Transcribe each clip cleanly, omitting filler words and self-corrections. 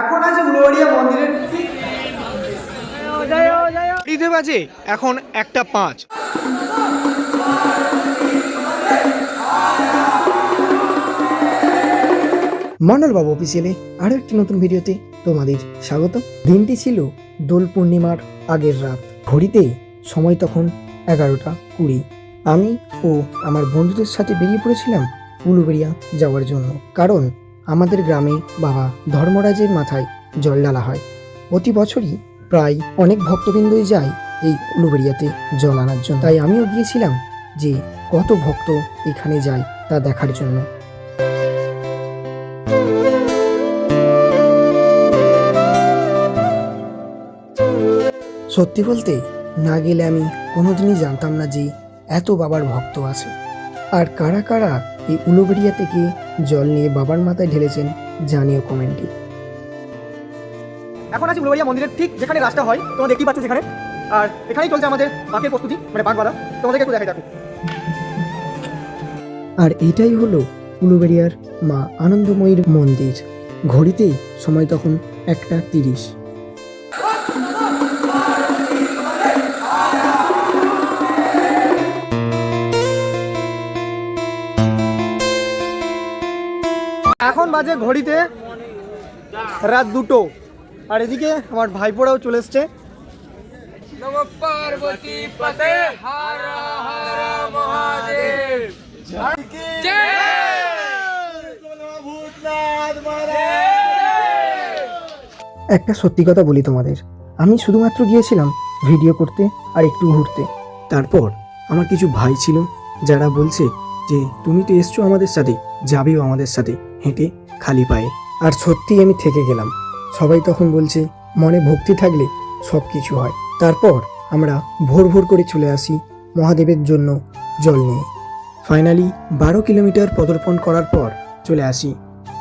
এখন আছে উলুবেড়িয়া মন্দিরের ঈদে বাজে এখন 1:05। মন্ডলবাবু অফিসিয়ালে আরও একটি নতুন ভিডিওতে তোমাদের স্বাগত। দিনটি ছিল দোল পূর্ণিমার আগের রাত। ঘড়িতে সময় তখন 11:20। আমি ও আমার বন্ধুদের সাথে বেরিয়ে পড়েছিলাম উলুবেড়িয়া যাওয়ার জন্য, কারণ আমাদের গ্রামে বাবা ধর্মরাজের মাথায় জল ঢালা হয়। প্রতি বছরই প্রায় অনেক ভক্তবৃন্দই যায় এই উলুবেড়িয়াতে জল আনার জন্য, তাই আমিও গিয়েছিলাম যে কত ভক্ত এখানে যায় তা দেখার জন্য। সত্যি বলতে না গেলে আমি কোনোদিনই জানতাম না যে এত বাবার ভক্ত আছে, আর কারা কারা এই উলুবেড়িয়া থেকে জল নিয়ে বাবার মাথায় ঢেলেছেন জানিও কমেন্টে। এখন আছে উলুবেড়িয়া মন্দিরের ঠিক যেখানে রাস্তা হয়, তোমরা দেখতেই পাচ্ছ যেখানে। আর এখানেই চলছে আমাদের বাঘের প্রস্তুতি, মানে বাঘ বাঁধা। তোমাদেরকে একটু দেখাই দেখো। আর এটাই হলো উলুবেড়িয়ার মা আনন্দময়ীর মন্দির। ঘড়িতে সময় তখন 1:30। এখন বাজে ঘড়িতে রাত 2টো, আর এদিকে আমার ভাইপোরাও চলে এসছে। একটা সত্যি কথা বলি তোমাদের, আমি শুধুমাত্র গিয়েছিলাম ভিডিও করতে আর একটু ঘুরতে। তারপর আমার কিছু ভাই ছিল যারা বলছে যে তুমি তো এসছো আমাদের সাথে, যাবেও আমাদের সাথে হেঁটে খালি পায়ে। আর সত্যি আমি থেকে গেলাম। সবাই তখন বলছে মনে ভক্তি থাকলে সব কিছু হয়। তারপর আমরা ভোর ভোর করে চলে আসি মহাদেবের জন্য জল নিয়ে। ফাইনালি 12 কিলোমিটার পদর্পণ করার পর চলে আসি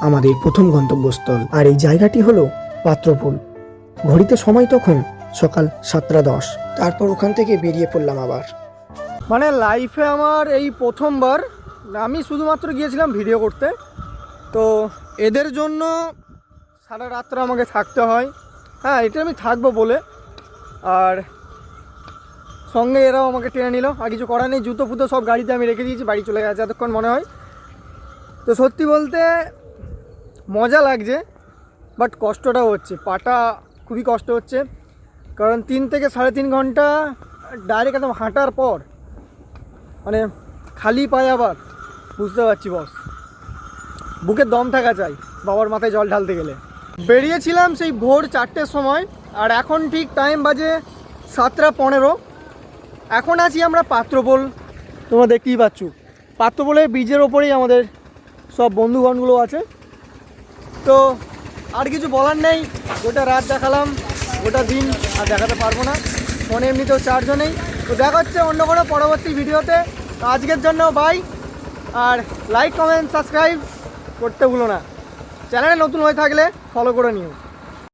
আমাদের প্রথম গন্তব্যস্থল, আর এই জায়গাটি হলো পাত্রপুল। ঘড়িতে সময় তখন সকাল 7:10। তারপর ওখান থেকে বেরিয়ে পড়লাম আবার। মানে লাইফে আমার এই প্রথমবার, আমি শুধুমাত্র গিয়েছিলাম ভিডিও করতে, তো এদের জন্য সারা রাত্রে আমাকে থাকতে হয়। হ্যাঁ, এটা আমি থাকবো বলে, আর সঙ্গে এরাও আমাকে টেনে নিল। আর কিছু করার নেই, জুতো ফুতো সব গাড়িতে আমি রেখে দিয়েছি, বাড়ি চলে গেছে এতক্ষণ মনে হয়। তো সত্যি বলতে মজা লাগছে, বাট কষ্টটাও হচ্ছে, পাটা খুবই কষ্ট হচ্ছে, কারণ 3 থেকে 3.5 ঘন্টা ডাইরেক্ট একদম হাঁটার পর মানে খালি পায়ে আবার, বুঝতে পারছি বস, বুকে দম থাকা চাই বাবার মাথায় জল ঢালতে গেলে। বেরিয়েছিলাম সেই ভোর 4টের সময়, আর এখন ঠিক টাইম বাজে 7:15। এখন আছি আমরা পাত্রপোল। তোমরা দেখতেই পাচ্ছ পাত্রপোলের ব্রিজের ওপরেই আমাদের সব বন্ধুগণগুলো আছে। তো আর কিছু বলার নেই, গোটা রাত দেখালাম, গোটা দিন আর দেখাতে পারবো না, ফোনে এমনিতেও চার্জও নেই। তো দেখা হচ্ছে অন্য কোনো পরবর্তী ভিডিওতে। আজকের জন্য বাই, আর লাইক কমেন্ট সাবস্ক্রাইব করতে ভুলো না। চ্যানেলে নতুন হয়ে থাকলে ফলো করে নিও।